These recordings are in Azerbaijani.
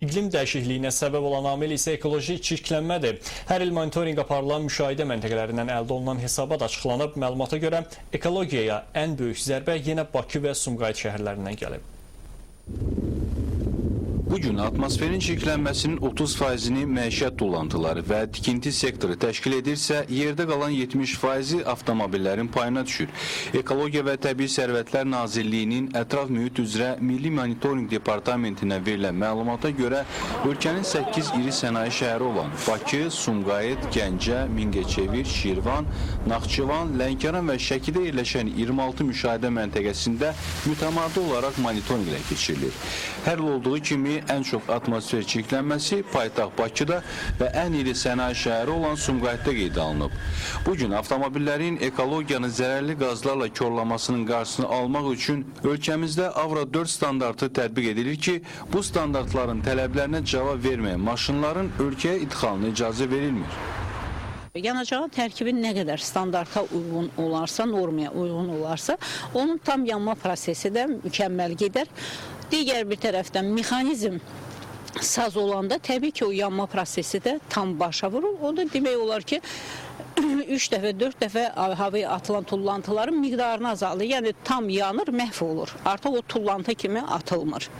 İqlim dəyişikliyinə səbəb olan amil isə ekoloji çirklənmədir. Hər il monitorinq aparılan müşahidə məntəqələrindən əldə olunan hesabat açıqlanıb. Məlumata görə ekologiyaya ən böyük zərbə yenə Bakı və Sumqayıt şəhərlərindən gəlib. Bugün atmosferin çirklənməsinin 30%-ni məişət tullantıları və tikinti sektoru təşkil edirsə, yerdə qalan 70%-i avtomobillərin payına düşür. Ekologiya və Təbii Sərvətlər Nazirliyinin Ətraf Mühit üzrə Milli Monitorinq Departamentinə verilən məlumata görə ölkənin 8 iri sənaye şəhəri olan Bakı, Sumqayıt, Gəncə, Mingəçevir, Şirvan, Naxçıvan, Lənkəran və Şəkidə yerləşən 26 müşahidə məntəqəsində mütəmadi olaraq monitorinqlə keçirilir. Hər il olduğu kimi ən çox atmosfer çirklənməsi paytaxt Bakıda və ən iri sənaye şəhəri olan Sumqayıtda qeydə alınıb. Bugün avtomobillərin ekologiyanı zərərli qazlarla korlamasının qarşısını almaq üçün ölkəmizdə Avro 4 standartı tətbiq edilir ki, bu standartların tələblərinə cavab verməyən maşınların ölkəyə idxalına icazə verilmir. Yanacağın tərkibi nə qədər standarta uyğun olarsa, normaya uyğun olarsa, onun tam yanma prosesi də mükəmməl gedər. Digər bir tərəfdən mexanizm saz olanda təbii ki, o yanma prosesi də tam başa vurur. O da demək olar ki, 3 dəfə, 4 dəfə havaya atılan tullantıların miqdarını azalır. Yəni tam yanır, məhv olur. Artıq o tullantı kimi atılmır.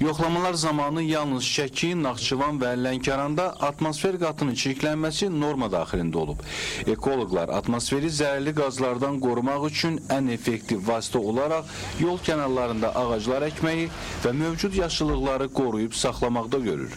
Yoxlamalar zamanı yalnız Şəki, Naxçıvan və Lənkəranda atmosfer qatının çirklənməsi norma daxilində olub. Ekoloqlar atmosferi zərərli qazlardan qorumaq üçün ən effektiv vasitə olaraq yol kənarlarında ağaclar əkməyi və mövcud yaşıllıqları qoruyub saxlamaqda görür.